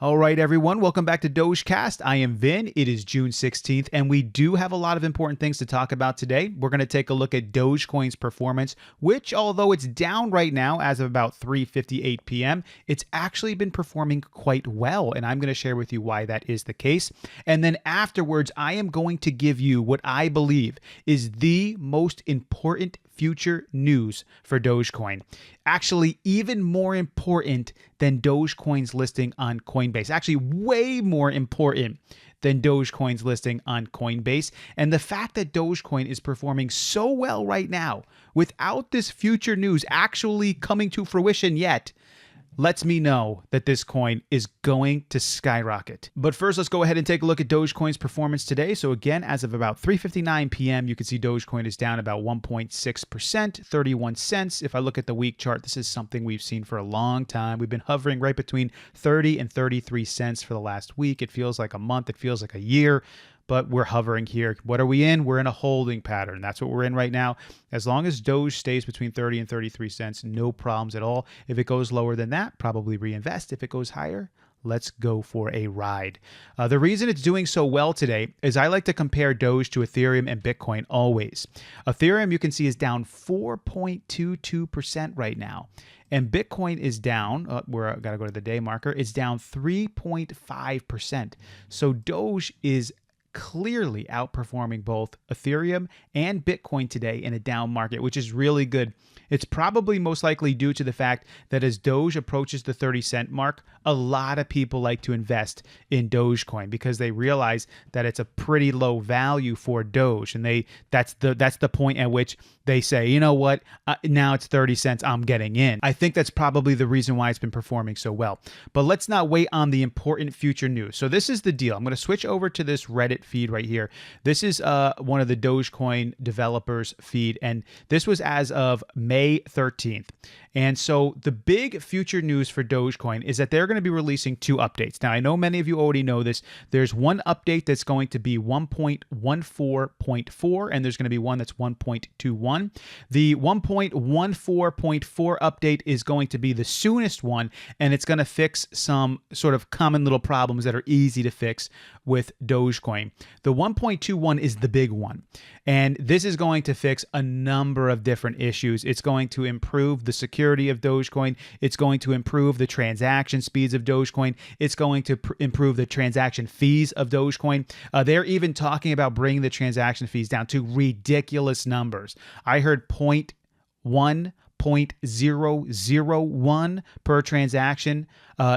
All right, everyone, welcome back to DogeCast. I am Vin. It is June 16th, and we do have a lot of important things to talk about today. We're going to take a look at Dogecoin's performance, which, although it's down right now as of about 3:58 p.m., it's actually been performing quite well, and I'm going to share with you why that is the case. And then afterwards, I am going to give you what I believe is the most important future news for Dogecoin. Actually, even more important than Dogecoin's listing on Coinbase. Actually, way more important than Dogecoin's listing on Coinbase. And the fact that Dogecoin is performing so well right now without this future news actually coming to fruition yet lets me know that this coin is going to skyrocket. But first, let's go ahead and take a look at Dogecoin's performance today. So again, as of about 3:59 p.m., you can see Dogecoin is down about 1.6%, 31 cents. If I look at the week chart, this is something we've seen for a long time. We've been hovering right between 30 and 33 cents for the last week. It feels like a month. It feels like a year. But we're hovering here. What are we in? We're in a holding pattern. That's what we're in right now. As long as Doge stays between 30 and 33 cents, no problems at all. If it goes lower than that, probably reinvest. If it goes higher, let's go for a ride. The reason it's doing so well today is I like to compare Doge to Ethereum and Bitcoin always. Ethereum, you can see, is down 4.22% right now. And Bitcoin is down, I got to go to the day marker, it's down 3.5%. So Doge is clearly outperforming both Ethereum and Bitcoin today in a down market, which is really good. It's probably most likely due to the fact that as Doge approaches the 30-cent mark, a lot of people like to invest in Dogecoin because they realize that it's a pretty low value for Doge, and that's the point at which they say, you know what, now it's 30 cents, I'm getting in. I think that's probably the reason why it's been performing so well. But let's not wait on the important future news. So this is the deal. I'm going to switch over to this Reddit feed right here. This is one of the Dogecoin developers feed, and this was as of May 13th. And so the big future news for Dogecoin is that they're going to be releasing two updates. Now, I know many of you already know this. There's one update that's going to be 1.14.4, and there's going to be one that's 1.21. The 1.14.4 update is going to be the soonest one, and it's going to fix some sort of common little problems that are easy to fix with Dogecoin. The 1.21 is the big one, and this is going to fix a number of different issues. It's going to improve the security of Dogecoin. It's going to improve the transaction speeds of Dogecoin. It's going to improve the transaction fees of Dogecoin. They're even talking about bringing the transaction fees down to ridiculous numbers. I heard 0.001 per transaction.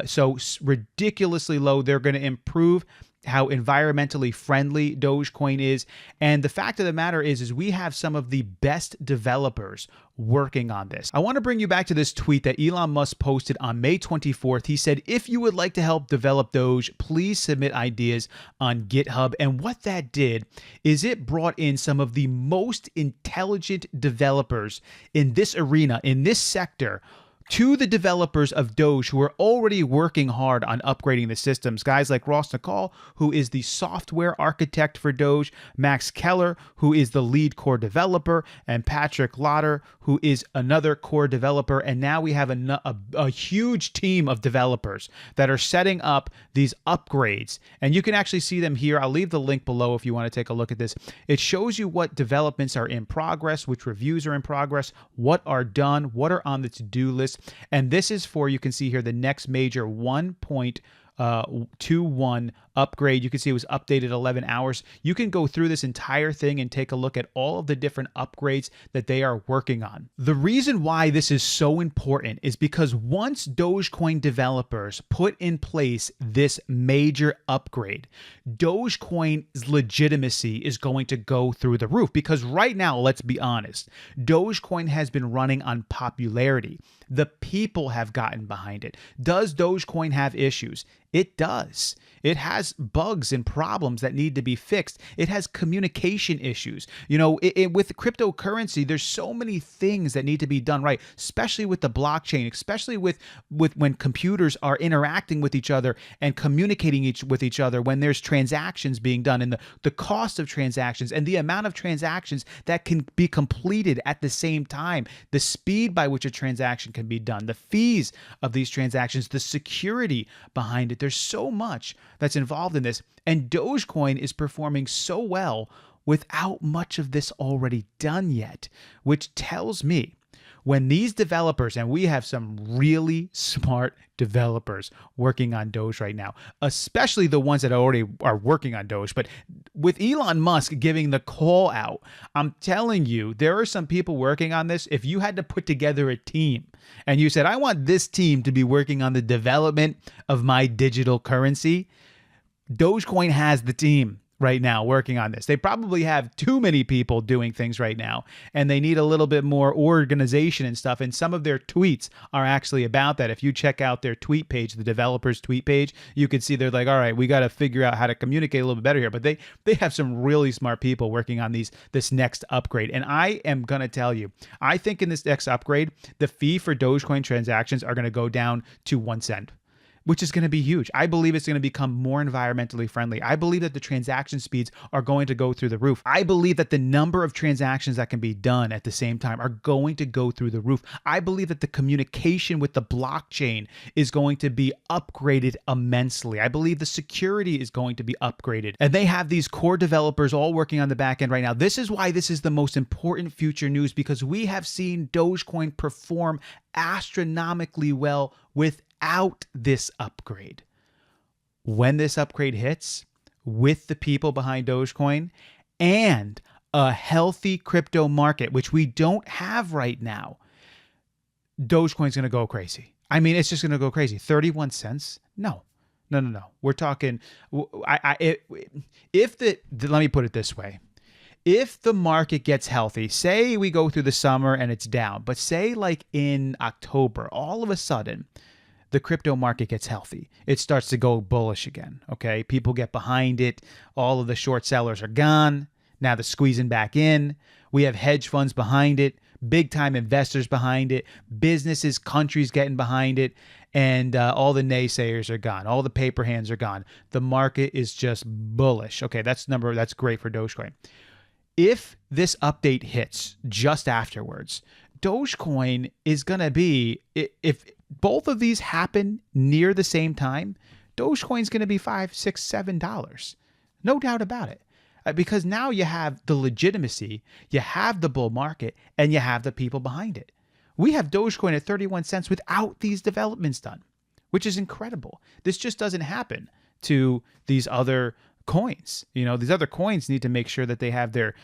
So ridiculously low. They're going to improve how environmentally friendly Dogecoin is. And the fact of the matter is we have some of the best developers working on this. I want to bring you back to this tweet that Elon Musk posted on May 24th. He said, if you would like to help develop Doge, please submit ideas on GitHub. And what that did is it brought in some of the most intelligent developers in this arena, in this sector, to the developers of Doge who are already working hard on upgrading the systems. Guys like Ross Nakal, who is the software architect for Doge, Max Keller, who is the lead core developer, and Patrick Lotter, who is another core developer. And now we have a huge team of developers that are setting up these upgrades. And you can actually see them here. I'll leave the link below if you want to take a look at this. It shows you what developments are in progress, which reviews are in progress, what are done, what are on the to-do list. And this is for, you can see here, the next major 1.21 upgrade. You can see it was updated 11 hours. You can go through this entire thing and take a look at all of the different upgrades that they are working on. The reason why this is so important is because once Dogecoin developers put in place this major upgrade, Dogecoin's legitimacy is going to go through the roof. Because right now, let's be honest, Dogecoin has been running on popularity. The people have gotten behind it. Does Dogecoin have issues? It does. It has bugs and problems that need to be fixed. It has communication issues. You know, with cryptocurrency, there's so many things that need to be done right, especially with the blockchain, especially with when computers are interacting with each other and communicating with each other, when there's transactions being done, and the cost of transactions and the amount of transactions that can be completed at the same time, the speed by which a transaction can be done, the fees of these transactions, the security behind it. There's so much that's involved in this. And Dogecoin is performing so well without much of this already done yet, which tells me when these developers, and we have some really smart developers working on Doge right now, especially the ones that already are working on Doge, but with Elon Musk giving the call out, I'm telling you, there are some people working on this. If you had to put together a team and you said, I want this team to be working on the development of my digital currency, Dogecoin has the team right now working on this. They probably have too many people doing things right now, and they need a little bit more organization and stuff. And some of their tweets are actually about that. If you check out their tweet page, the developers tweet page, you can see they're like, all right, we got to figure out how to communicate a little bit better here. But they have some really smart people working on this next upgrade. And I am going to tell you, I think in this next upgrade, the fee for Dogecoin transactions are going to go down to 1 cent, which is going to be huge. I believe it's going to become more environmentally friendly. I believe that the transaction speeds are going to go through the roof. I believe that the number of transactions that can be done at the same time are going to go through the roof. I believe that the communication with the blockchain is going to be upgraded immensely. I believe the security is going to be upgraded. And they have these core developers all working on the back end right now. This is why this is the most important future news, because we have seen Dogecoin perform astronomically well without this upgrade. When this upgrade hits, with the people behind Dogecoin and a healthy crypto market, which we don't have right now, Dogecoin's going to go crazy. I mean, it's just going to go crazy. 31 cents? No. We're talking, let me put it this way. If the market gets healthy, say we go through the summer and it's down, but say like in October, all of a sudden, the crypto market gets healthy. It starts to go bullish again, okay? People get behind it. All of the short sellers are gone. Now they're squeezing back in. We have hedge funds behind it, big-time investors behind it, businesses, countries getting behind it, and all the naysayers are gone. All the paper hands are gone. The market is just bullish. Okay, that's great for Dogecoin. If this update hits just afterwards, Dogecoin is going to be, if both of these happen near the same time, Dogecoin is going to be $5, $6, $7. No doubt about it. Because now you have the legitimacy, you have the bull market, and you have the people behind it. We have Dogecoin at 31 cents without these developments done, which is incredible. This just doesn't happen to these other coins. These other coins need to make sure that they have their,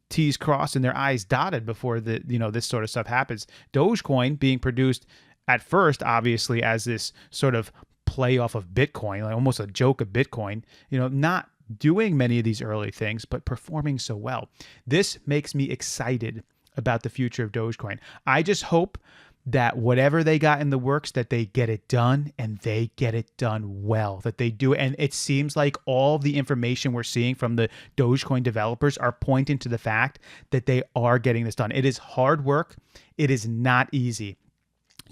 T's crossed and their I's dotted before this sort of stuff happens. Dogecoin being produced at first, obviously, as this sort of play off of Bitcoin, like almost a joke of Bitcoin, not doing many of these early things, but performing so well. This makes me excited about the future of Dogecoin. I just hope that whatever they got in the works, that they get it done, and they get it done well, that they do it. And it seems like all the information we're seeing from the Dogecoin developers are pointing to the fact that they are getting this done. It is hard work. It is not easy.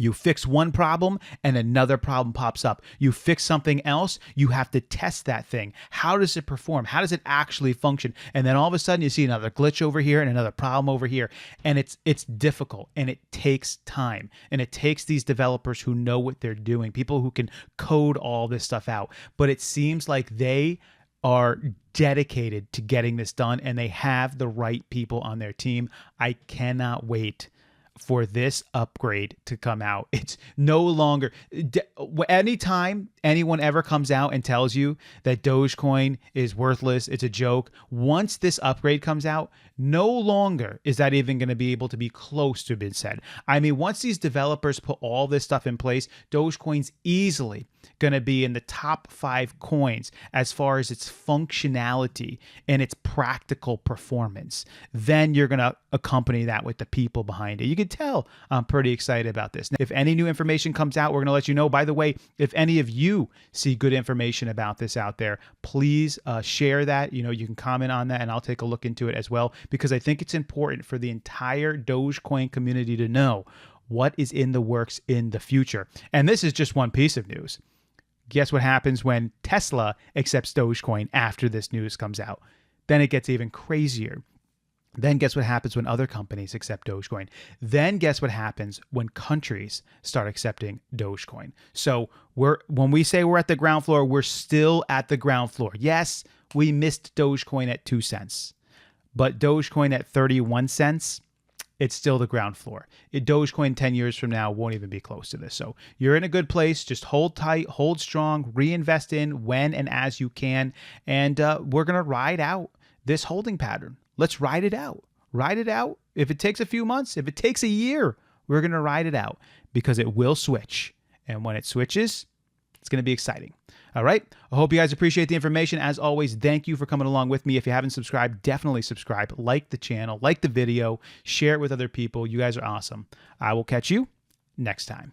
You fix one problem and another problem pops up. You fix something else, you have to test that thing. How does it perform? How does it actually function? And then all of a sudden you see another glitch over here and another problem over here. And it's difficult, and it takes time. And it takes these developers who know what they're doing, people who can code all this stuff out. But it seems like they are dedicated to getting this done, and they have the right people on their team. I cannot wait for this upgrade to come out. It's no longer, anytime anyone ever comes out and tells you that Dogecoin is worthless, it's a joke, once this upgrade comes out, no longer is that even going to be able to be close to being said. I mean, once these developers put all this stuff in place, Dogecoin's easily going to be in the top 5 coins as far as its functionality and its practical performance. Then you're going to accompany that with the people behind it. You can tell I'm pretty excited about this. Now, if any new information comes out, we're going to let you know. By the way, if any of you see good information about this out there, please share that. You can comment on that, and I'll take a look into it as well, because I think it's important for the entire Dogecoin community to know what is in the works in the future. And this is just one piece of news. Guess what happens when Tesla accepts Dogecoin after this news comes out? Then it gets even crazier. Then guess what happens when other companies accept Dogecoin? Then guess what happens when countries start accepting Dogecoin? So when we say we're at the ground floor, we're still at the ground floor. Yes, we missed Dogecoin at 2 cents, but Dogecoin at 31 cents, it's still the ground floor. Dogecoin 10 years from now won't even be close to this. So you're in a good place. Just hold tight, hold strong, reinvest in when and as you can. And we're going to ride out this holding pattern. Let's ride it out. Ride it out. If it takes a few months, if it takes a year, we're going to ride it out because it will switch. And when it switches, it's going to be exciting. All right. I hope you guys appreciate the information. As always, thank you for coming along with me. If you haven't subscribed, definitely subscribe. Like the channel, like the video, share it with other people. You guys are awesome. I will catch you next time.